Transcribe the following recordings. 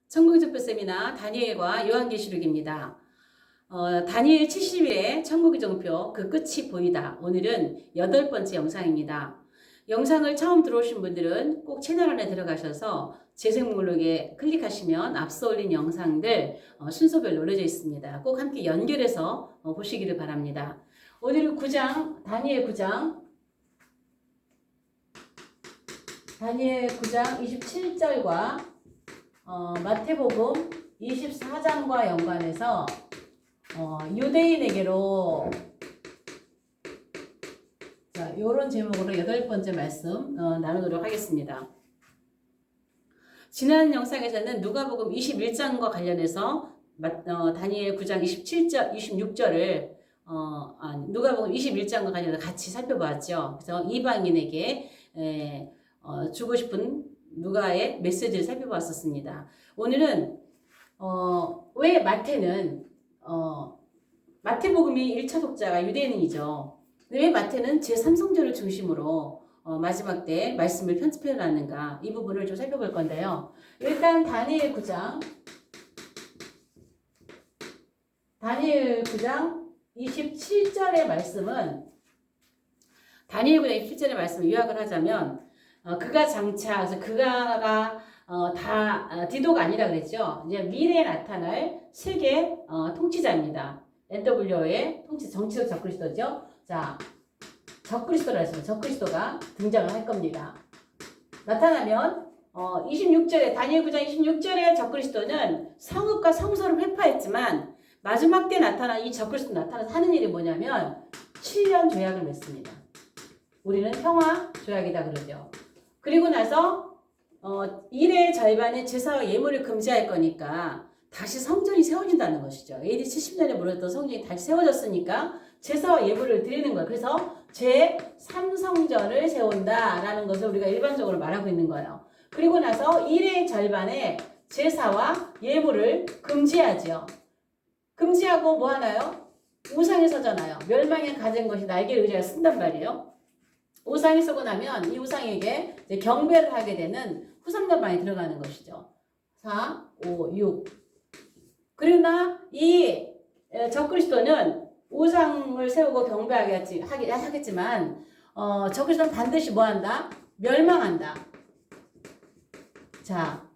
천국의 세미나 다니엘과 요한계시록입니다. 다니엘 70일의 천국의 종표 그 끝이 보이다. 오늘은 8번째 영상입니다. 영상을 처음 들어오신 분들은 꼭 채널 안에 들어가셔서 재생 목록에 클릭하시면 앞서 올린 영상들 순서별로 올려져 있습니다. 꼭 함께 연결해서 보시기를 바랍니다. 오늘은 9장, 다니엘 9장 27절과 마태복음 24장과 연관해서 유대인에게로 이런 제목으로 8번째 말씀 나누도록 하겠습니다. 지난 영상에서는 누가복음 21장과 관련해서 다니엘 9장 27절, 26절을 누가복음 21장과 관련해서 같이 살펴보았죠. 그래서 이방인에게 주고 싶은 누가의 메시지를 살펴봤었습니다. 오늘은 왜 마태는 마태복음이 1차 독자가 유대인이죠. 왜 마태는 제3성전을 중심으로 마지막 때 말씀을 편집해 놨는가, 이 부분을 좀 살펴볼 건데요. 일단 다니엘 9장 27절의 말씀은 다니엘 9장 27절의 말씀을 요약을 하자면 그가 장차, 그래서 그가가 디도가 아니라 그랬죠. 이제 미래에 나타날 세계 통치자입니다. NWO의 정치적 적그리스도죠. 자, 적그리스도라 했습니다. 적그리스도가 등장을 할 겁니다. 나타나면 26절에 다니엘 9장 26절에 적그리스도는 성읍과 성소를 회파했지만 마지막 때 나타난 이 적그리스도 나타나서 하는 일이 뭐냐면 7년 조약을 맺습니다. 우리는 평화 조약이다 그러죠. 그리고 나서 일의 절반의 제사와 예물을 금지할 거니까 다시 성전이 세워진다는 것이죠. AD 70년에 무너졌던 성전이 다시 세워졌으니까 제사와 예물을 드리는 거예요. 그래서 제3성전을 세운다라는 것을 우리가 일반적으로 말하고 있는 거예요. 그리고 나서 일의 절반의 제사와 예물을 금지하죠. 금지하고 뭐 하나요? 우상에 서잖아요. 멸망에 가진 것이 날개를 의지하여 쓴단 말이에요. 우상이 서고 나면 이 우상에게 이제 경배를 하게 되는 후삼단방에 들어가는 것이죠. 4, 5, 6. 그러나 이 적그리스도는 우상을 세우고 경배하게 하겠지만 적그리스도는 반드시 뭐한다? 멸망한다. 자,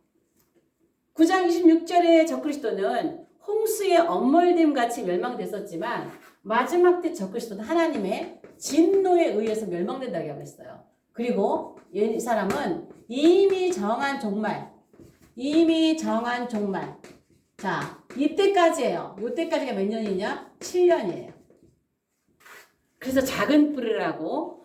9장 26절의 적그리스도는 홍수의 엄몰됨 같이 멸망됐었지만 마지막 때 적그리스도는 하나님의 진노에 의해서 멸망된다고 하고 있어요. 그리고 이 사람은 이미 정한 종말. 자, 이때까지예요. 이때까지가 몇 년이냐? 7년이에요. 그래서 작은 뿌리라고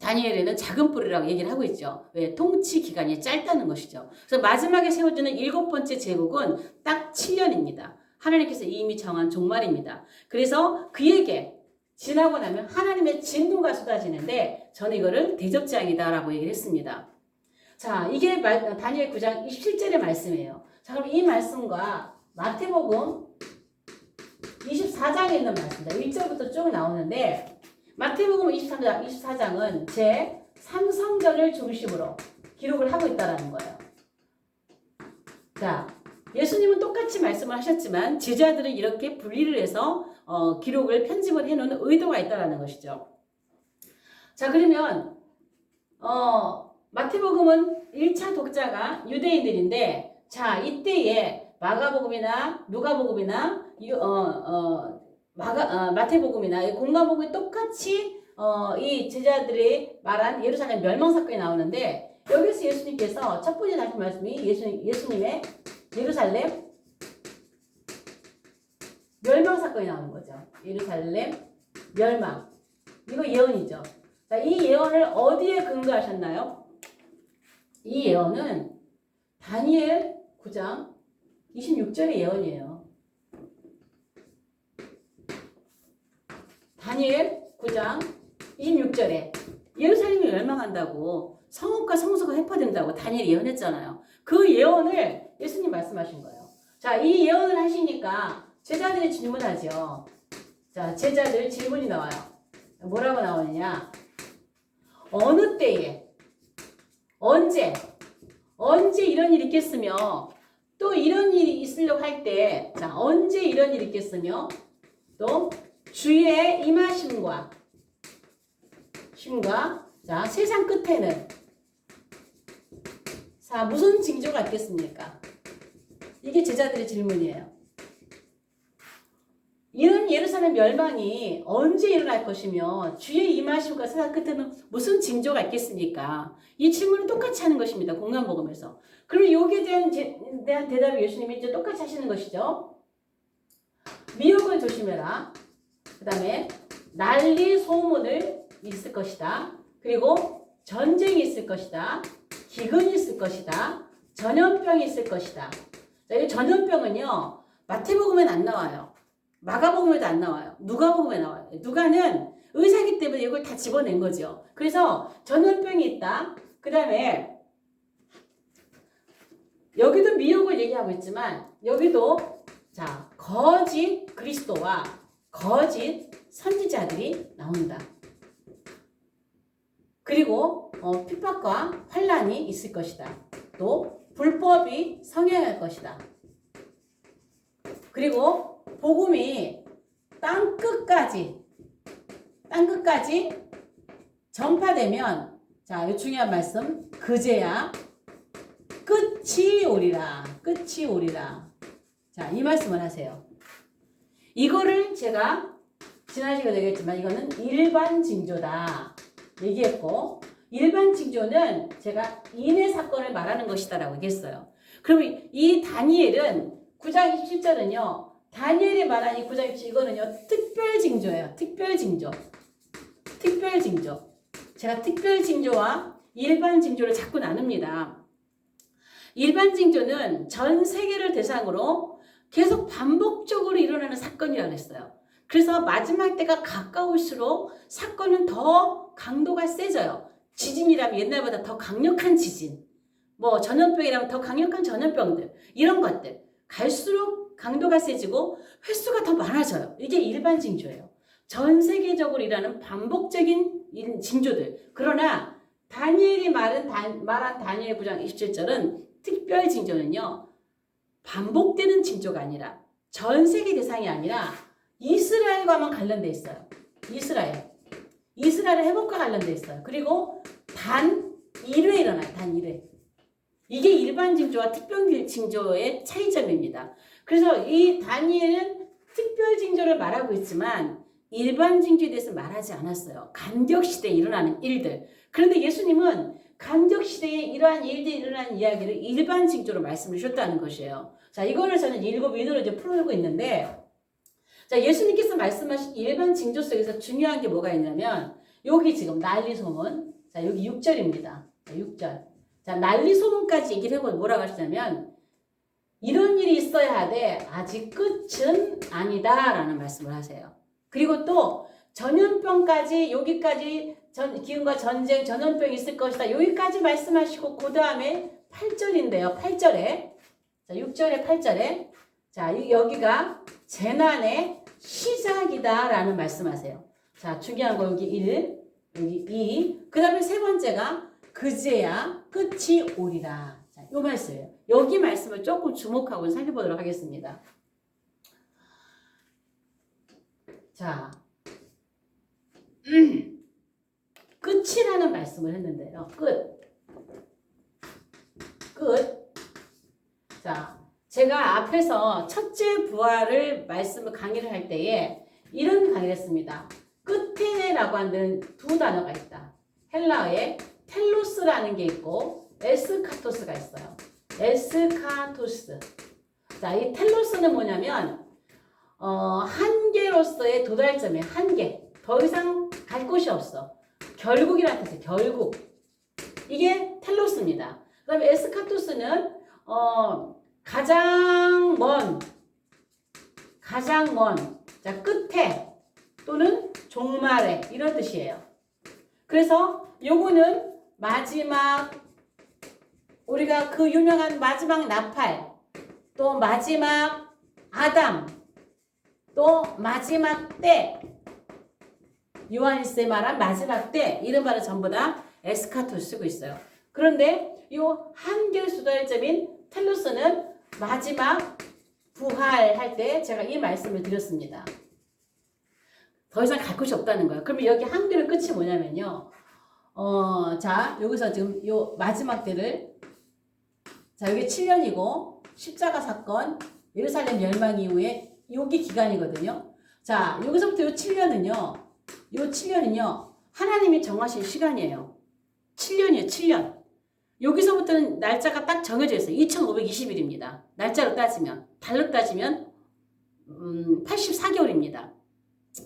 다니엘에는 작은 뿌리라고 얘기를 하고 있죠. 왜? 통치 기간이 짧다는 것이죠. 그래서 마지막에 세워지는 7번째 제국은 딱 7년입니다. 하나님께서 이미 정한 종말입니다. 그래서 그에게 지나고 나면 하나님의 진노가 쏟아지는데 저는 이거를 대접장이다라고 얘기를 했습니다. 자, 이게 다니엘 9장 27절의 말씀이에요. 자, 그럼 이 말씀과 마태복음 24장에 있는 말씀입니다. 1절부터 쭉 나오는데 마태복음 24장은 제3성전을 중심으로 기록을 하고 있다는 거예요. 자, 예수님은 똑같이 말씀을 하셨지만 제자들은 이렇게 분리를 해서 기록을 편집을 해놓은 의도가 있다는 것이죠. 자, 그러면 마태복음은 1차 독자가 유대인들인데, 자, 이때에 마가복음이나 누가복음이나 마태복음이나 공가복음이 똑같이 이 제자들이 말한 예루살렘 멸망 사건이 나오는데, 여기서 예수님께서 첫 번째 하신 말씀이 예수님의 예루살렘 멸망 사건이 나오는 거죠. 예루살렘 멸망. 이거 예언이죠. 자, 이 예언을 어디에 근거하셨나요? 이 예언은 다니엘 9장 26절의 예언이에요. 다니엘 9장 26절에 예루살렘이 멸망한다고, 성읍과 성소가 회파된다고 다니엘이 예언했잖아요. 그 예언을 예수님 말씀하신 거예요. 자, 이 예언을 하시니까 제자들이 질문하죠. 자, 제자들 질문이 나와요. 뭐라고 나오느냐? 어느 때에, 언제, 언제 이런 일이 있겠으며 또 이런 일이 있으려고 할 때 자, 언제 이런 일이 있겠으며 또 주의 임하심과 자, 세상 끝에는 자, 무슨 징조가 있겠습니까? 이게 제자들의 질문이에요. 이런 예루살렘 멸망이 언제 일어날 것이며 주의 임하심과 세상 끝에는 무슨 징조가 있겠습니까? 이 질문을 똑같이 하는 것입니다. 공간복음에서. 그리고 여기에 대한 대답을 예수님이 이제 똑같이 하시는 것이죠. 미혹을 조심해라. 그 다음에 난리 소문을 있을 것이다. 그리고 전쟁이 있을 것이다. 기근이 있을 것이다. 전염병이 있을 것이다. 자, 이 전염병은요. 마태복음에는 안 나와요. 마가복음에도 안 나와요. 누가복음에 나와요. 누가는 의사이기 때문에 이걸 다 집어낸 거죠. 그래서 전염병이 있다. 그 다음에 여기도 미혹을 얘기하고 있지만 여기도 자 거짓 그리스도와 거짓 선지자들이 나온다. 그리고 핍박과 환난이 있을 것이다. 또 불법이 성행할 것이다. 그리고 복음이 땅끝까지 전파되면 자, 이 중요한 말씀 그제야 끝이 오리라. 자, 이 말씀을 하세요. 이거를 제가 지난 시간에 얘기했지만 이거는 일반 징조다 얘기했고 일반 징조는 제가 인의 사건을 말하는 것이다라고 얘기했어요. 그러면 이 다니엘은 9장 27절은요. 다니엘이 말한 이 9장 27절 이거는요. 특별 징조예요. 특별 징조. 제가 특별 징조와 일반 징조를 자꾸 나눕니다. 일반 징조는 전 세계를 대상으로 계속 반복적으로 일어나는 사건이라고 했어요. 그래서 마지막 때가 가까울수록 사건은 더 강도가 세져요. 지진이라면 옛날보다 더 강력한 지진, 뭐 전염병이라면 더 강력한 전염병들, 이런 것들 갈수록 강도가 세지고 횟수가 더 많아져요. 이게 일반 징조예요. 전 세계적으로 일어나는 반복적인 징조들. 그러나 다니엘이 말한 다니엘 9장 27절은 특별 징조는요. 반복되는 징조가 아니라 전 세계 대상이 아니라 이스라엘과만 관련돼 있어요. 이스라엘의 회복과 관련돼 있어요. 그리고 단 1회 일어나요. 단 1회. 이게 일반 징조와 특별 징조의 차이점입니다. 그래서 이 다니엘은 특별 징조를 말하고 있지만 일반 징조에 대해서 말하지 않았어요. 간격시대에 일어나는 일들. 그런데 예수님은 간격시대에 이러한 일들이 일어나는 이야기를 일반 징조로 말씀을 주셨다는 것이에요. 자, 이거를 저는 7인으로 이제 풀고 있는데, 자, 예수님께서 말씀하신 일반 징조 속에서 중요한 게 뭐가 있냐면, 여기 지금 난리 소문. 자, 여기 6절입니다. 자, 6절. 자, 난리 소문까지 얘기를 해보면 뭐라고 하시냐면, 이런 일이 있어야 하되, 아직 끝은 아니다. 라는 말씀을 하세요. 그리고 또 전염병까지 여기까지 기근과 전쟁 전염병이 있을 것이다. 여기까지 말씀하시고 그 다음에 8절인데요. 8절에 자 6절에 8절에 자 여기가 재난의 시작이다 라는 말씀하세요. 자 중요한 거 여기 1 여기 2 그 다음에 세 번째가 그제야 끝이 오리라. 자, 요 말씀이에요. 여기 말씀을 조금 주목하고 살펴보도록 하겠습니다. 자, 끝이라는 말씀을 했는데요. 끝. 자, 제가 앞에서 첫째 부활을 강의를 할 때에 이런 강의를 했습니다. 끝에라고 하는 두 단어가 있다. 헬라어에 텔로스라는 게 있고 에스카토스가 있어요. 에스카토스. 자, 이 텔로스는 뭐냐면 한계로서의 도달점이에요. 한계. 더 이상 갈 곳이 없어. 결국이라는 뜻이에요. 결국. 이게 텔로스입니다. 그 다음에 에스카토스는 가장 먼. 자, 끝에 또는 종말에 이런 뜻이에요. 그래서 요거는 마지막 우리가 그 유명한 마지막 나팔 또 마지막 아담 또 마지막 때 요한일서에 말한 마지막 때 이런 말을 전부 다 에스카토를 쓰고 있어요. 그런데 요 한결 수도할점인 텔로스는 마지막 부활할 때 제가 이 말씀을 드렸습니다. 더 이상 갈 곳이 없다는 거예요. 그러면 여기 한결의 끝이 뭐냐면요. 자, 여기서 지금 요 마지막 때를, 자, 여기 7년이고, 십자가 사건, 예루살렘 멸망 이후에 여기 기간이거든요. 자, 여기서부터 요 7년은요, 하나님이 정하신 시간이에요. 7년이에요, 7년. 여기서부터는 날짜가 딱 정해져 있어요. 2520일입니다. 날짜로 따지면, 달로 따지면, 84개월입니다.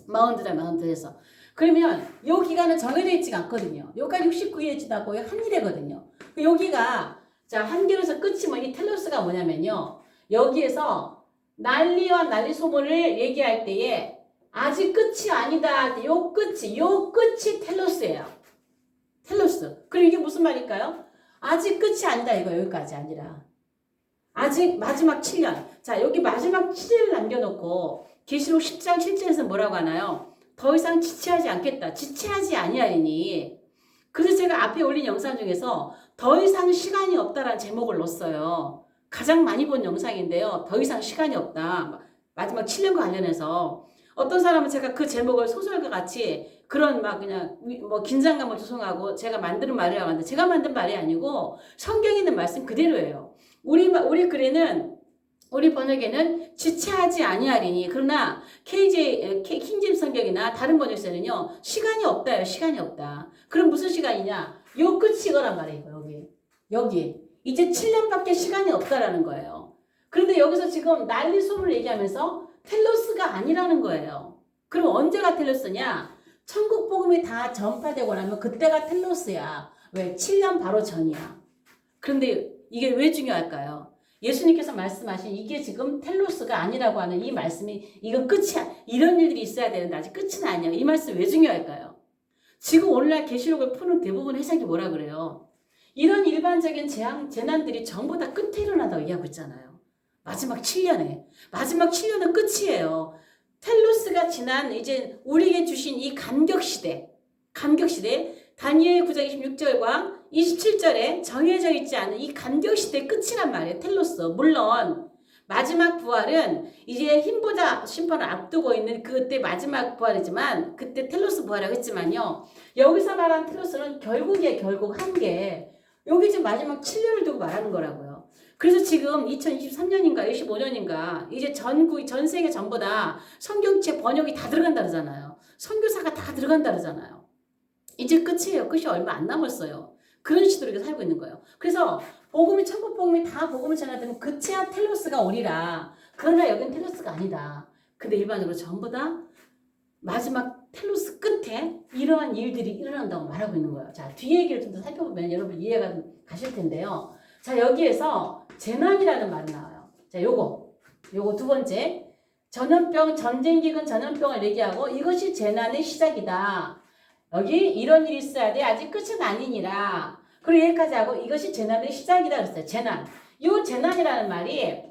42달, 42에서. 그러면 요 기간은 정해져 있지가 않거든요. 여기까지 69일이 지나고 한 일이거든요. 여기가, 자, 한결에서 끝이 이 텔로스가 뭐냐면요. 여기에서 난리와 난리 소문을 얘기할 때에 아직 끝이 아니다. 요 끝이 텔로스예요. 텔로스. 그리고 이게 무슨 말일까요? 아직 끝이 아니다. 이거 여기까지 아니라. 아직 마지막 7년. 자, 여기 마지막 7년을 남겨놓고 계시록 10장 7절에서 뭐라고 하나요? 더 이상 지체하지 않겠다. 지체하지 아니하리니. 그래서 제가 앞에 올린 영상 중에서 더 이상 시간이 없다라는 제목을 넣었어요. 가장 많이 본 영상인데요. 더 이상 시간이 없다. 마지막 7년과 관련해서 어떤 사람은 제가 그 제목을 소설과 같이 그런 그냥 긴장감을 조성하고 제가 만드는 말이라고 하는데 제가 만든 말이 아니고 성경에 있는 말씀 그대로예요. 우리 글에는 우리 번역에는 지체하지 아니하리니. 그러나 킹제임스 성경이나 다른 번역에서는요. 시간이 없다요. 시간이 없다. 그럼 무슨 시간이냐? 요 끝이 이거란 말이에요. 여기. 이제 7년밖에 시간이 없다라는 거예요. 그런데 여기서 지금 난리 소문을 얘기하면서 텔로스가 아니라는 거예요. 그럼 언제가 텔로스냐? 천국 복음이 다 전파되고 나면 그때가 텔로스야. 왜? 7년 바로 전이야. 그런데 이게 왜 중요할까요? 예수님께서 말씀하신 이게 지금 텔로스가 아니라고 하는 이 말씀이 이건 끝이야. 이런 일들이 있어야 되는데 아직 끝은 아니야. 이 말씀 왜 중요할까요? 지금 오늘날 계시록을 푸는 대부분 해석이 뭐라 그래요? 이런 일반적인 재난들이 전부 다 끝에 일어난다고 얘기하고 있잖아요. 마지막 7년에. 마지막 7년은 끝이에요. 텔로스가 지난 이제 우리에게 주신 이 감격시대. 다니엘 9장 26절과 27절에 정해져 있지 않은 이 감격시대 끝이란 말이에요. 텔로스. 물론 마지막 부활은 이제 흰보자 심판을 앞두고 있는 그때 마지막 부활이지만 그때 텔로스 부활이라고 했지만요. 여기서 말하는 텔로스는 결국 한계. 여기 지금 마지막 7년을 두고 말하는 거라고요. 그래서 지금 2023년인가 25년인가 이제 전 세계 전부 다 성경책 번역이 다 들어간다 그러잖아요. 선교사가 다 들어간다 그러잖아요. 이제 끝이에요. 끝이 얼마 안 남았어요. 그런 시대로 살고 있는 거예요. 그래서 천국 복음이 다 복음을 전하면 그치야 텔로스가 오리라. 그러나 여긴 텔로스가 아니다. 근데 일반적으로 전부 다 마지막 텔로스 끝에 이러한 일들이 일어난다고 말하고 있는 거예요. 자, 뒤에 얘기를 좀 더 살펴보면 여러분 이해가 가실 텐데요. 자, 여기에서 재난이라는 말이 나와요. 자, 요거 두 번째. 전염병, 전쟁기근 전염병을 얘기하고 이것이 재난의 시작이다. 여기 이런 일이 있어야 돼. 아직 끝은 아니니라. 그리고 여기까지 하고 이것이 재난의 시작이다 그랬어요. 재난. 요 재난이라는 말이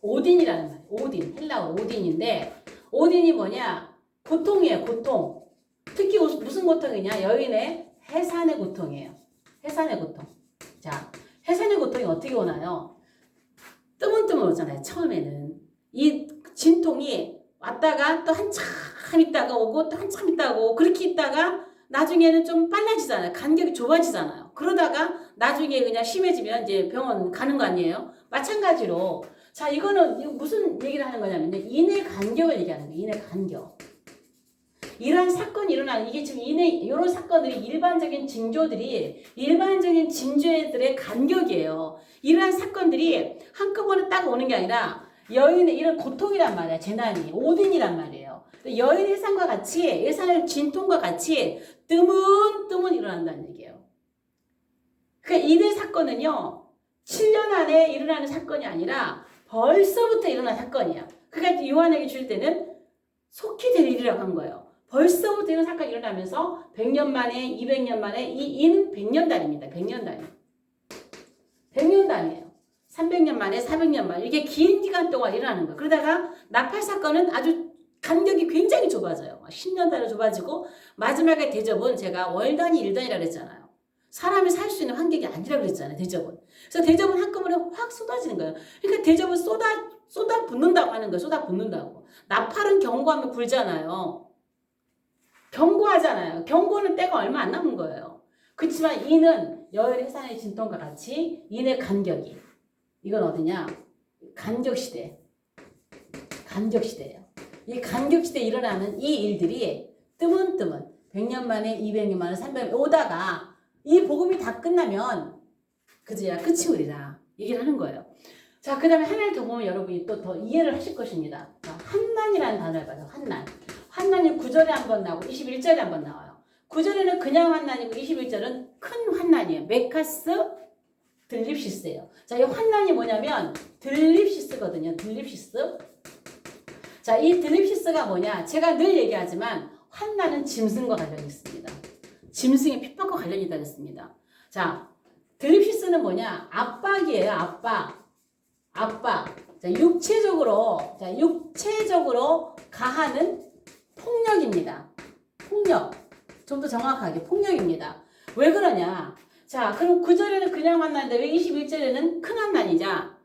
오딘이라는 말이에요. 오딘. 헬라어 오딘인데 오딘이 뭐냐? 고통이에요. 고통. 특히 무슨 고통이냐? 여인의 해산의 고통이에요. 해산의 고통. 자, 해산의 고통이 어떻게 오나요? 뜨문뜨문 오잖아요. 처음에는. 이 진통이 왔다가 또 한참 있다가 오고 또 한참 있다가 오고 그렇게 있다가 나중에는 좀 빨라지잖아요. 간격이 좁아지잖아요. 그러다가 나중에 그냥 심해지면 이제 병원 가는 거 아니에요? 마찬가지로 자 이거는 무슨 얘기를 하는 거냐면요. 인의 간격을 얘기하는 거예요. 인의 간격. 이러한 사건이 일어나는 이게 지금 이런 사건들이 일반적인 징조들의 간격이에요. 이러한 사건들이 한꺼번에 딱 오는 게 아니라 여인의 이런 고통이란 말이야. 재난이 오딘이란 말이에요. 여인 해산과 같이 예산의 진통과 같이 뜨문뜨문 일어난다는 얘기예요. 그러니까 이의 사건은요. 7년 안에 일어나는 사건이 아니라 벌써부터 일어난 사건이야. 그러니까 요한에게 줄 때는 속히 될 일이라고 한 거예요. 벌써부터 이런 사건이 일어나면서 100년 만에 200년 만에 이는 100년단입니다. 100년단이에요. 300년 만에 400년 만에 이게 긴 기간 동안 일어나는 거예요. 그러다가 나팔 사건은 아주 간격이 굉장히 좁아져요. 10년 단위로 좁아지고 마지막에 대접은 제가 월단위 1단이라고 했잖아요. 사람이 살 수 있는 환경이 아니라 그랬잖아요. 대접은. 그래서 대접은 한꺼번에 확 쏟아지는 거예요. 그러니까 대접은 쏟아 붓는다고 하는 거예요. 쏟아 붓는다고. 나팔은 경고하면 불잖아요. 경고하잖아요. 경고는 때가 얼마 안 남은 거예요. 그렇지만 이는 여열의 해산의 진통과 같이 인의 간격이. 이건 어디냐? 간격시대. 간격시대예요. 이 간격시대에 일어나는 이 일들이 뜨문뜨문 100년 만에 200년 만에 300년 오다가 이 복음이 다 끝나면 그제야 끝이 우리라 얘기를 하는 거예요. 자, 그 다음에 하나를 더 보면 여러분이 또 더 이해를 하실 것입니다. 자, 환난이라는 단어를 봐요. 환난. 환난이 9절에 한 번 나오고 21절에 한 번 나와요. 9절에는 그냥 환난이고 21절은 큰 환난이에요. 메카스 들립시스예요. 자, 이 환난이 뭐냐면 들립시스거든요. 들립시스. 자, 이 들립시스가 뭐냐? 제가 늘 얘기하지만 환난은 짐승과 관련이 있습니다. 짐승의 핍박과 관련이 있다 그랬습니다. 자, 들립시스는 뭐냐? 압박이에요. 압박. 자, 육체적으로 가하는 폭력입니다. 폭력. 좀 더 정확하게 폭력입니다. 왜 그러냐? 자, 그럼 9절에는 그냥 환난인데 왜 21절에는 큰 환난이자?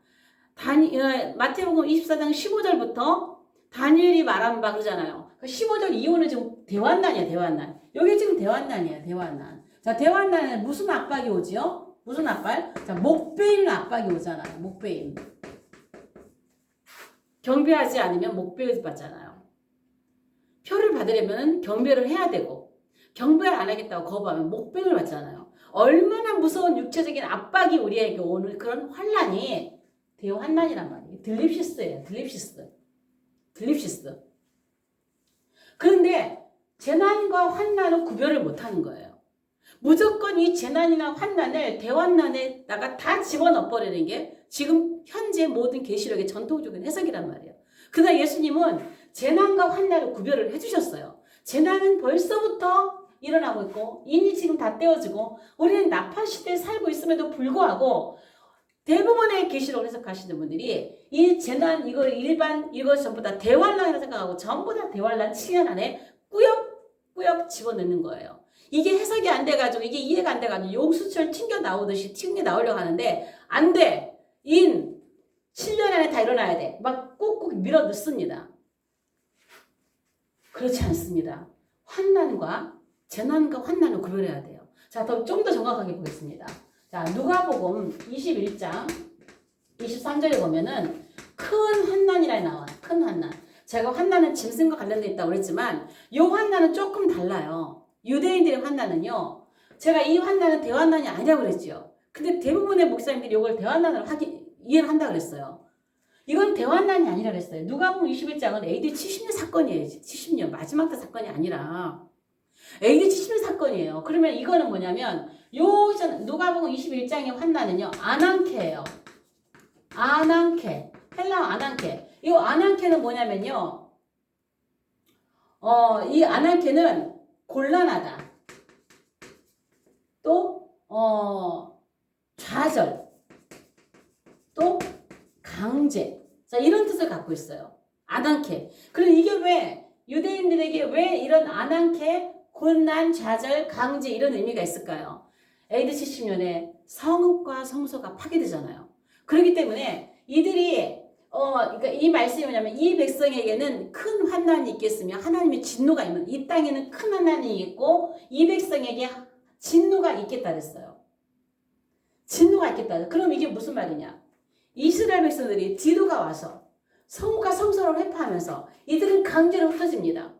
마태복음 24장 15절부터 다니엘이 말한 바 그러잖아요. 15절 이후는 지금 대환난이야, 대환난. 여기 지금 대환난이야, 대환난. 자, 대환난에 무슨 압박이 오지요? 무슨 압박? 자, 목베인 압박이 오잖아요. 목베인. 경배하지 않으면 목베이 받잖아요. 표를 받으려면 경배를 해야 되고 경배를 안 하겠다고 거부하면 목베이를 받잖아요. 얼마나 무서운 육체적인 압박이 우리에게 오는 그런 환난이 대환난이란 말이에요. 들립시스예요. 들립시스. 그런데 재난과 환난은 구별을 못하는 거예요. 무조건 이 재난이나 환난을 대환난에다가 다 집어넣어버리는 게 지금 현재 모든 계시록의 전통적인 해석이란 말이에요. 그러나 예수님은 재난과 환난을 구별을 해주셨어요. 재난은 벌써부터 일어나고 있고 인이 지금 다 떼어지고 우리는 나팔 시대에 살고 있음에도 불구하고 대부분의 계시록을 해석하시는 분들이 이 재난 이것 전부 다 대환란이라고 생각하고 전부 다 대환란 7년 안에 꾸역꾸역 집어넣는 거예요. 이게 해석이 안 돼가지고 이게 이해가 안 돼가지고 용수철 튕겨 나오듯이 튕겨 나오려고 하는데 안 돼. 7년 안에 다 일어나야 돼. 막 꾹꾹 밀어 넣습니다. 그렇지 않습니다. 재난과 환난을 구별해야 돼요. 자, 좀 더 정확하게 보겠습니다. 자, 누가복음 21장 23절에 보면은 큰 환난이라 나와요. 큰 환난. 제가 환난은 짐승과 관련되어 있다고 그랬지만 이 환난은 조금 달라요. 유대인들의 환난은요. 제가 이 환난은 대환난이 아니라고 그랬죠. 근데 대부분의 목사님들이 이걸 대환난으로 이해를 한다고 그랬어요. 이건 대환난이 아니라 그랬어요. 누가복음 21장은 AD 70년 사건이에요. 70년 마지막 때 사건이 아니라 AD 70년 사건이에요. 그러면 이거는 뭐냐면 누가복음 21장의 환난은요. 아난케예요. 아난케. 헬라어 아난케. 이 아난케는 뭐냐면요. 이 아난케는 곤란하다. 또 좌절. 또 강제. 자, 이런 뜻을 갖고 있어요. 아난케. 그럼 이게 왜 유대인들에게 왜 이런 아난케, 곤란, 좌절, 강제 이런 의미가 있을까요? AD 70년에 성읍과 성소가 파괴되잖아요. 그렇기 때문에 이들이 그러니까 이 말씀이 뭐냐면 이 백성에게는 큰 환난이 있겠으며 하나님의 진노가 있는 이 땅에는 큰 환난이 있고 이 백성에게 진노가 있겠다 그랬어요. 진노가 있겠다. 그럼 이게 무슨 말이냐? 이스라엘 백성들이 디도가 와서 성과 성소를 회파하면서 이들은 강제로 흩어집니다.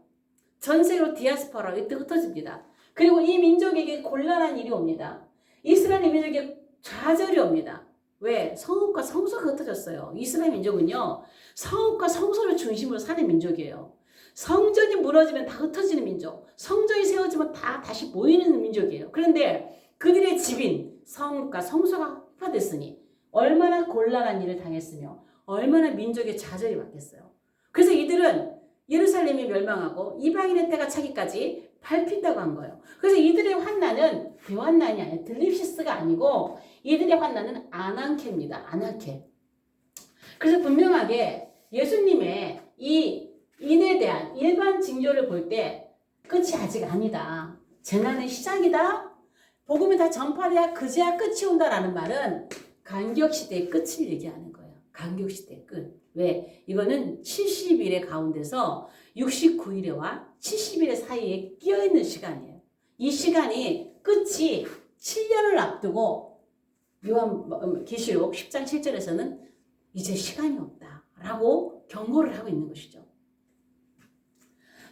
전 세계로 디아스포라로 이때 흩어집니다. 그리고 이 민족에게 곤란한 일이 옵니다. 이스라엘 민족에게 좌절이 옵니다. 왜? 성읍과 성소가 흩어졌어요. 이스라엘 민족은요. 성읍과 성소를 중심으로 사는 민족이에요. 성전이 무너지면 다 흩어지는 민족. 성전이 세워지면 다 다시 모이는 민족이에요. 그런데 그들의 집인 성읍과 성소가 흡파됐으니 얼마나 곤란한 일을 당했으며 얼마나 민족의 좌절이 왔겠어요. 그래서 이들은 예루살렘이 멸망하고 이방인의 때가 차기까지 밟힌다고 한 거예요. 그래서 이들의 환난은 대환난이 아니에요. 들립시스가 아니고 이들의 환난은 아난케입니다. 아난케. 그래서 분명하게 예수님의 이 인에 대한 일반 징조를 볼 때 끝이 아직 아니다. 재난의 시작이다. 복음이 다 전파돼야 그제야 끝이 온다라는 말은 간격시대의 끝을 얘기하는 거예요. 간격시대의 끝. 왜? 이거는 70일의 가운데서 69일에와 70일의 사이에 끼어있는 시간이에요. 이 시간이 끝이 7년을 앞두고 요한계시록 10장 7절에서는 이제 시간이 없다라고 경고를 하고 있는 것이죠.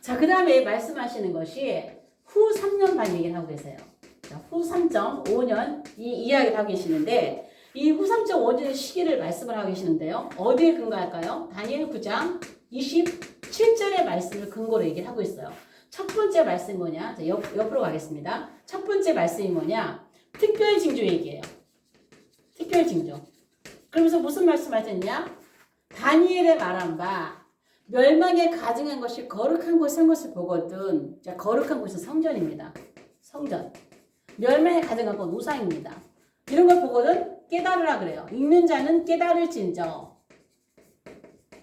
자, 그 다음에 말씀하시는 것이 후 3년 반 얘기를 하고 계세요. 자, 후 3.5년 이 이야기를 하고 계시는데 이 후 3.5년의 시기를 말씀을 하고 계시는데요. 어디에 근거할까요? 다니엘 9장 27절의 말씀을 근거로 얘기를 하고 있어요. 첫 번째 말씀이 뭐냐? 자, 옆으로 가겠습니다. 첫 번째 말씀이 뭐냐? 특별 징조 얘기예요. 특별 징조. 그러면서 무슨 말씀하셨냐? 다니엘의 말한 바 멸망에 가증한 것이 거룩한 곳에 산 것을 보거든. 자, 거룩한 곳은 성전입니다. 성전. 멸망에 가증한 건 우상입니다. 이런 걸 보거든 깨달으라 그래요. 읽는 자는 깨달을진저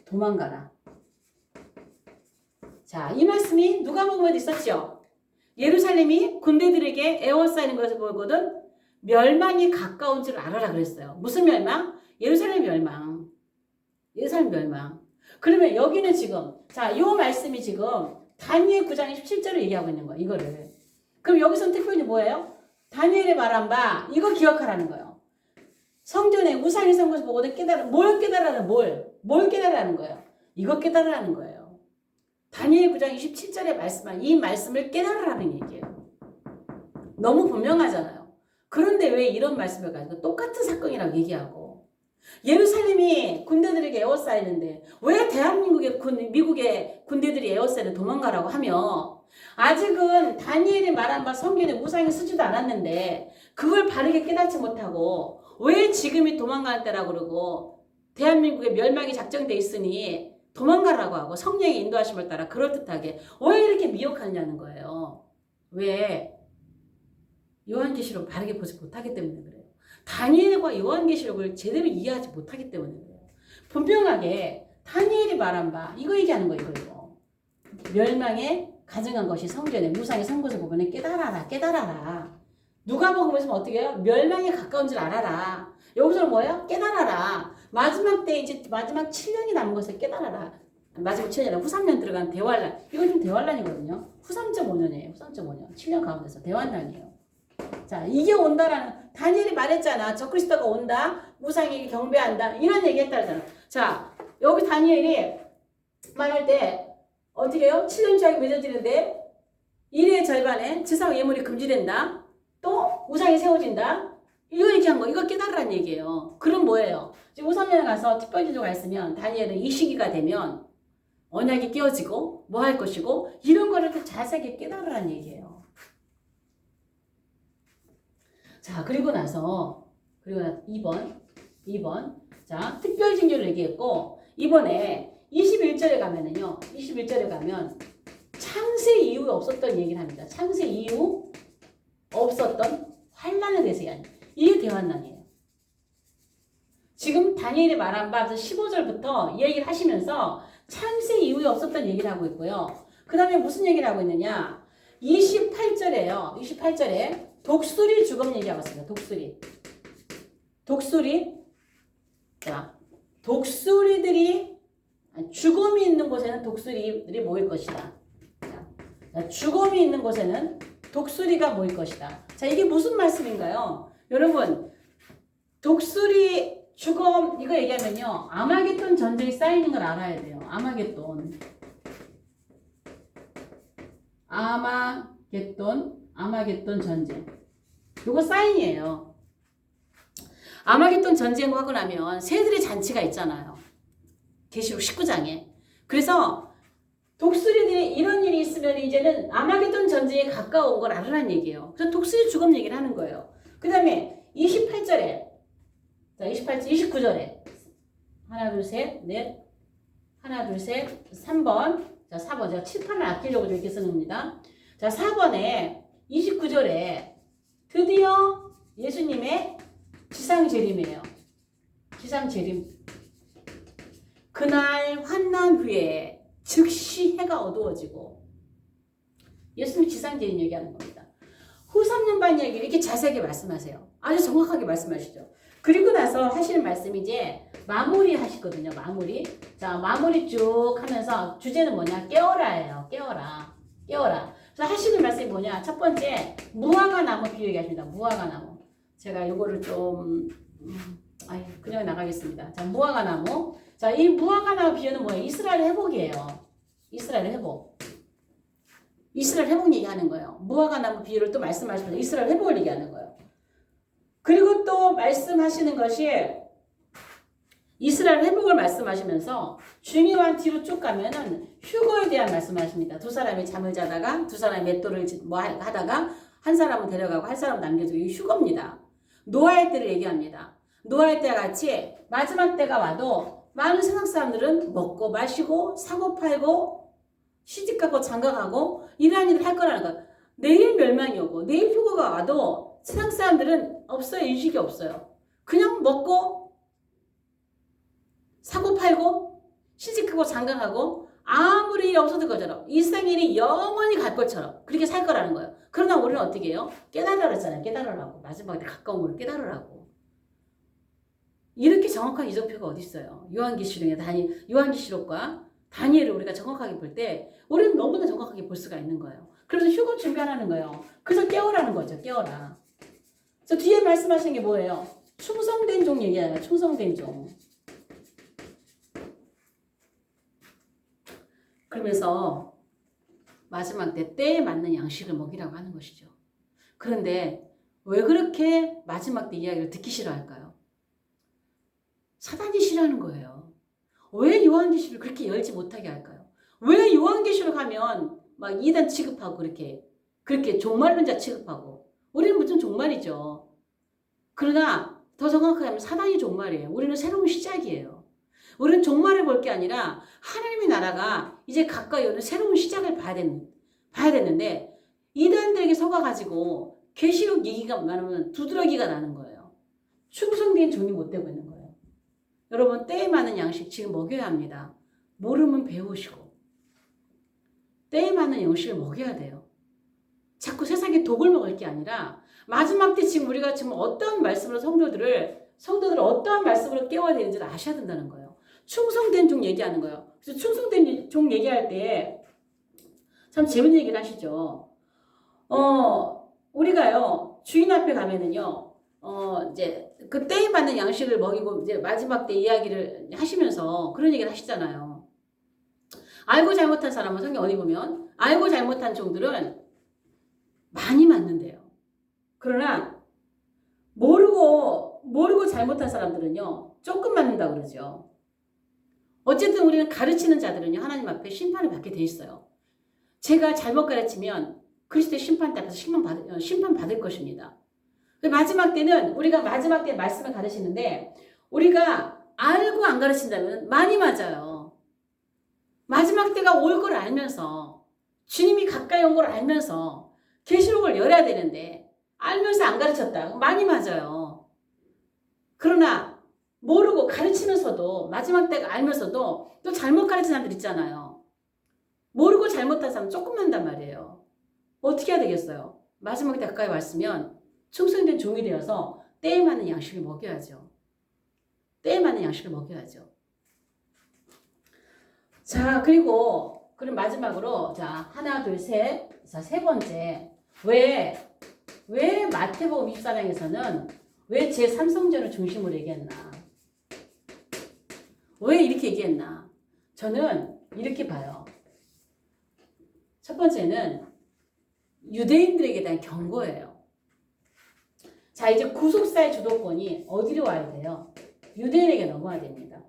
도망가라. 자, 이 말씀이 누가복음에 있었죠. 예루살렘이 군대들에게 에워싸이는 것을 보거든 멸망이 가까운 줄 알아라 그랬어요. 무슨 멸망? 예루살렘 멸망. 예루살렘 멸망. 그러면 여기는 지금 자, 요 말씀이 지금 다니엘 9장 17절을 얘기하고 있는 거예요. 이거를. 그럼 여기서는 특별히 뭐예요? 다니엘의 말한 바 이거 기억하라는 거예요. 성전에 우상이 선 것을 보고는 뭘 깨달으라는 뭘 깨달으라는 거예요. 이거 깨달으라는 거예요. 다니엘 9장 27절에 말씀한 이 말씀을 깨달으라는 얘기예요. 너무 분명하잖아요. 그런데 왜 이런 말씀을 가지고 똑같은 사건이라고 얘기하고 예루살렘이 군대들에게 에워싸이는데 왜 대한민국의 미국의 군대들이 에워싸이는 도망가라고 하며 아직은 다니엘이 말한 바 성경에 우상이 쓰지도 않았는데 그걸 바르게 깨닫지 못하고 왜 지금이 도망가는 때라고 그러고 대한민국의 멸망이 작정돼 있으니 도망가라고 하고 성령의 인도하심을 따라 그럴듯하게 왜 이렇게 미혹하느냐는 거예요. 왜? 요한계시록 바르게 보지 못하기 때문에 그래요. 다니엘과 요한계시록을 제대로 이해하지 못하기 때문에 그래요. 분명하게 다니엘이 말한 바 이거 얘기하는 거예요. 이거. 멸망에 가증한 것이 성전에 우상이 선 것을 보면 깨달아라. 누가복음에서 어떻게 해요? 멸망에 가까운 줄 알아라. 여기서는 뭐예요? 깨달아라. 마지막 때 이제 마지막 7년이 남은 것을 깨달아라. 마지막 7년이 아니라 후 3년 들어간 대환란. 이건 좀 대환란이거든요. 후 3.5년이에요. 후 3.5년. 7년 가운데서 대환란이에요. 자, 이게 온다라는 다니엘이 말했잖아. 적그리스도가 온다. 우상에게 경배한다. 이런 얘기 했다잖아. 자, 여기 다니엘이 말할 때 어떻게 해요? 7년 주약이 맺어지는데 1의 절반에 지상 예물이 금지된다. 또 우상이 세워진다. 이거 얘기한 거. 이거 깨달으란 얘기예요. 그럼 뭐예요? 이제 우상년에 가서 특별지조가 있으면 다니엘은 이 시기가 되면 언약이 깨어지고 뭐 할 것이고 이런 거를 자세하게 깨달으란 얘기예요. 자, 그리고 나서 2번. 자, 특별징조를 얘기했고 이번에 21절에 가면은요. 21절에 가면 창세 이후에 없었던 얘기를 합니다. 창세 이후 없었던 환란에 대해서 얘기합니다. 이게 대환란이에요. 지금 다니엘이 말한 바 15절부터 이 얘기를 하시면서 창세 이후에 없었던 얘기를 하고 있고요. 그 다음에 무슨 얘기를 하고 있느냐. 28절에요. 28절에 독수리 죽음 얘기하고 있습니다. 독수리. 자, 독수리들이 죽음이 있는 곳에는 독수리들이 모일 것이다. 자, 죽음이 있는 곳에는 독수리가 모일 것이다. 자, 이게 무슨 말씀인가요? 여러분, 독수리 죽음 이거 얘기하면요. 아마겟돈 전쟁이 쌓이는 걸 알아야 돼요. 아마겟돈 전쟁. 이거 사인이에요. 아마겟돈 전쟁을 하고 나면 새들의 잔치가 있잖아요. 계시록 19장에. 그래서 독수리들이 이런 일이 있으면 이제는 아마겟돈 전쟁에 가까운 걸 알으라는 얘기예요. 그래서 독수리 죽음 얘기를 하는 거예요. 그 다음에 28절에 자, 29절에 하나, 둘, 셋, 3번. 자, 4번. 제가 7, 8을 아끼려고 이렇게 쓰는 겁니다. 자, 4번에 29절에 드디어 예수님의 지상재림이에요. 지상재림. 그날 환난 후에 즉시 해가 어두워지고 예수님 지상재림 얘기하는 겁니다. 후 3년 반 이야기를 이렇게 자세하게 말씀하세요. 아주 정확하게 말씀하시죠. 그리고 나서 하시는 말씀이 이제 마무리 하시거든요. 마무리. 자, 마무리 쭉 하면서 주제는 뭐냐? 깨어라예요. 깨어라. 깨어라. 그래서 하시는 말씀이 뭐냐? 첫 번째, 무화과 나무 비유 얘기하십니다. 무화과 나무. 제가 요거를 좀, 그냥 나가겠습니다. 자, 무화과 나무. 자, 이 무화과 나무 비유는 뭐예요? 이스라엘 회복이에요. 이스라엘 회복. 이스라엘 회복 얘기하는 거예요. 무화과 나무 비유를 또 말씀하시면서 이스라엘 회복을 얘기하는 거예요. 그리고 또 말씀하시는 것이 이스라엘 회복을 말씀하시면서 중요한 뒤로 쭉 가면은 휴거에 대한 말씀하십니다. 두 사람이 잠을 자다가 두 사람이 맷돌을 하다가 한 사람은 데려가고 한 사람은 남겨두고 이 휴거입니다. 노아의 때를 얘기합니다. 노아의 때와 같이 마지막 때가 와도 많은 세상 사람들은 먹고 마시고 사고 팔고 시집가고 장가가고 이러한 일을 할 거라는 거예요. 내일 멸망이 오고 내일 휴거가 와도 세상 사람들은 없어요. 인식이 없어요. 그냥 먹고 사고 팔고 시집가고 장가가고 아무리 일 없어도 것처럼 일생일이 영원히 갈 것처럼 그렇게 살 거라는 거예요. 그러나 우리는 어떻게 해요? 깨달으라 그랬잖아요. 깨달으라고. 마지막에 가까운 걸 깨달으라고. 이렇게 정확한 이정표가 어디 있어요? 요한계시록과 다니엘을 우리가 정확하게 볼 때 우리는 너무나 정확하게 볼 수가 있는 거예요. 그래서 휴거 준비하라는 거예요. 그래서 깨어라는 거죠. 깨어라. 저 뒤에 말씀하신 게 뭐예요? 충성된 종 얘기하잖아요. 충성된 종. 그러면서 마지막 때에 맞는 양식을 먹이라고 하는 것이죠. 그런데 왜 그렇게 마지막 때 이야기를 듣기 싫어할까요? 사단이 싫어하는 거예요. 왜 요한계시록을 그렇게 열지 못하게 할까요? 왜 요한계시록 하면 막 이단 취급하고 그렇게 종말론자 취급하고 우리는 무슨 종말이죠. 그러나 더 정확하게 하면 사단이 종말이에요. 우리는 새로운 시작이에요. 우리는 종말을 볼 게 아니라 하나님의 나라가 이제 가까이 오는 새로운 시작을 봐야 되는데 이단들에게 속아가지고 계시록 얘기가 많으면 두드러기가 나는 거예요. 충성된 종이 못 되고 있는 거예요. 여러분 때에 맞는 양식 지금 먹여야 합니다. 모르면 배우시고 때에 맞는 양식을 먹여야 돼요. 자꾸 세상에 독을 먹을 게 아니라 마지막 때 지금 우리가 지금 어떠한 말씀으로 성도들을 어떠한 말씀으로 깨워야 되는지를 아셔야 된다는 거예요. 충성된 종 얘기하는 거예요. 그래서 충성된 종 얘기할 때 참 재밌는 얘기를 하시죠. 우리가요 주인 앞에 가면은요 이제 그 때에 맞는 양식을 먹이고 이제 마지막 때 이야기를 하시면서 그런 얘기를 하시잖아요. 알고 잘못한 사람은 성경 어디 보면 알고 잘못한 종들은 많이 맞는데요. 그러나 모르고 잘못한 사람들은요 조금 맞는다고 그러죠. 어쨌든 우리는 가르치는 자들은요 하나님 앞에 심판을 받게 돼 있어요. 제가 잘못 가르치면 그리스도의 심판 때 앞에서 심판 받을 것입니다. 마지막 때는 우리가 마지막 때 말씀을 가르치는데 우리가 알고 안 가르친다면 많이 맞아요. 마지막 때가 올 걸 알면서 주님이 가까이 온 걸 알면서 계시록을 열어야 되는데 알면서 안 가르쳤다. 많이 맞아요. 그러나 모르고 가르치면서도 마지막 때가 알면서도 또 잘못 가르치는 사람들 있잖아요. 모르고 잘못한 사람 조금 난단 말이에요. 어떻게 해야 되겠어요? 마지막 때 가까이 왔으면 충성된 종이 되어서 때에 맞는 양식을 먹여야죠. 때에 맞는 양식을 먹여야죠. 자, 그리고 그럼 마지막으로 자 하나 둘 셋. 자, 세 번째 왜 마태복음 24장에서는 왜 제3성전을 중심으로 얘기했나? 왜 이렇게 얘기했나? 저는 이렇게 봐요. 첫 번째는 유대인들에게 대한 경고예요. 자, 이제 구속사의 주도권이 어디로 와야 돼요? 유대인에게 넘어야 됩니다.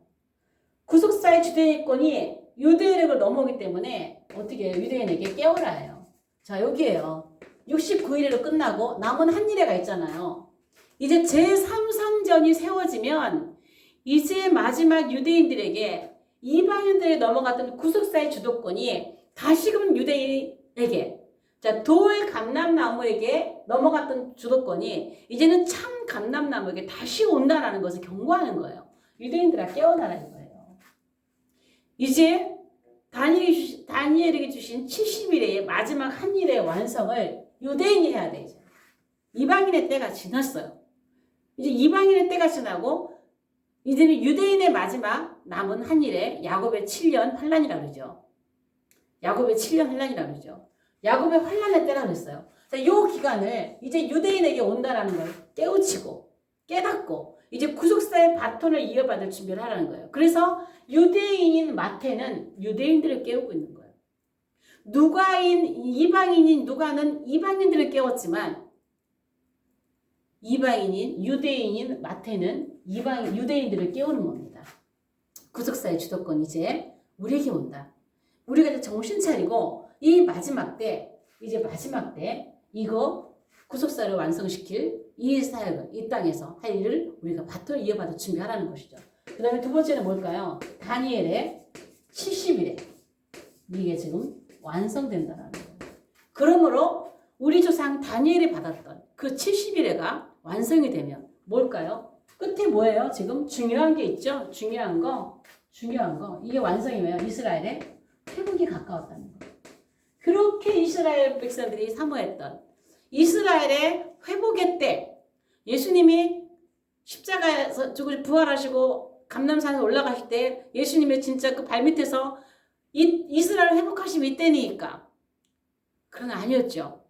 구속사의 주도권이 유대인에게 넘어오기 때문에 어떻게 해요? 유대인에게 깨어라요. 자, 여기에요. 69일으로 끝나고 남은 한 일회가 있잖아요. 이제 제3성전이 세워지면 이제 마지막 유대인들에게 이방인들에게 넘어갔던 구속사의 주도권이 다시금 유대인에게 자, 돌 감람나무에게 넘어갔던 주도권이 이제는 참 감람나무에게 다시 온다라는 것을 경고하는 거예요. 유대인들아 깨어나라는 거예요. 이제 다니엘에게 주신 70일의 마지막 한 일의 완성을 유대인이 해야 되죠. 이방인의 때가 지났어요. 이제 이방인의 때가 지나고 이제는 유대인의 마지막 남은 한 일에 야곱의 7년 환란이라고 그러죠. 야곱의 7년 환란이라고 그러죠. 야곱의 환란의 때라고 그랬어요. 자, 이 기간을 이제 유대인에게 온다라는 걸 깨우치고 깨닫고 이제 구속사의 바톤을 이어받을 준비를 하라는 거예요. 그래서 유대인인 마태는 유대인들을 깨우고 있는 거예요. 이방인인 누가는 이방인들을 깨웠지만 이방인인 유대인인 마태는 유대인들을 깨우는 겁니다. 구속사의 주도권 이제 우리에게 온다. 우리가 이제 정신 차리고 이 마지막 때 이거 구속사를 완성시킬 이 사역을 이 땅에서 할 일을 우리가 바톤을 이어받아 준비하라는 것이죠. 그 다음에 두 번째는 뭘까요? 다니엘의 70일에 이게 지금 완성된다라는 거예요. 그러므로 우리 조상 다니엘이 받았던 그 70일에가 완성이 되면 뭘까요? 끝에 뭐예요? 지금 중요한 게 있죠? 중요한 거. 이게 완성이면 이스라엘의 회복이 가까웠다는 거예요. 그렇게 이스라엘 백성들이 사모했던 이스라엘의 회복의 때, 예수님이 십자가에서 죽으시고 부활하시고 감람산에 올라가실 때 예수님의 진짜 그 발밑에서 이스라엘 회복하심 이때니까. 그러나 아니었죠.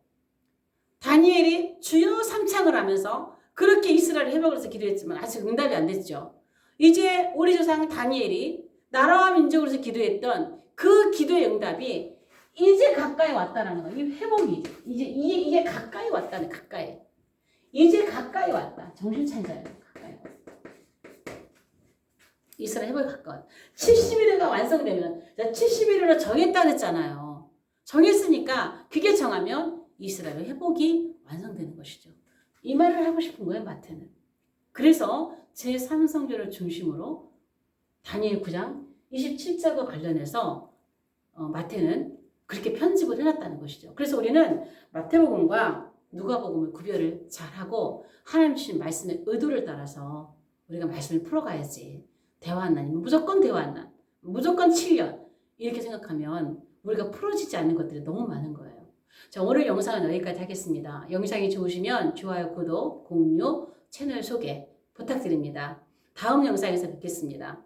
다니엘이 주여 삼창을 하면서 그렇게 이스라엘 회복을 해서 기도했지만 아직 응답이 안 됐죠. 이제 우리 조상 다니엘이 나라와 민족으로서 기도했던 그 기도의 응답이 이제 가까이 왔다라는 거예요. 이 회복이 이게 가까이 왔다는 가까이. 이제 가까이 왔다. 정신 차리자요. 가까이 왔다. 이스라엘 회복이 가까워. 70일에가 완성되면 70일으로 정했다 그랬잖아요. 정했으니까 그게 정하면 이스라엘 회복이 완성되는 것이죠. 이 말을 하고 싶은 거예요. 마태는. 그래서 제3성경을 중심으로 다니엘 9장 27절과 관련해서 마태는 그렇게 편집을 해놨다는 것이죠. 그래서 우리는 마태복음과 누가복음을 구별을 잘하고 하나님 주신 말씀의 의도를 따라서 우리가 말씀을 풀어가야지. 대화한 날이면 무조건 대화한 날, 무조건 7년 이렇게 생각하면 우리가 풀어지지 않는 것들이 너무 많은 거예요. 자, 오늘 영상은 여기까지 하겠습니다. 영상이 좋으시면 좋아요, 구독, 공유, 채널 소개 부탁드립니다. 다음 영상에서 뵙겠습니다.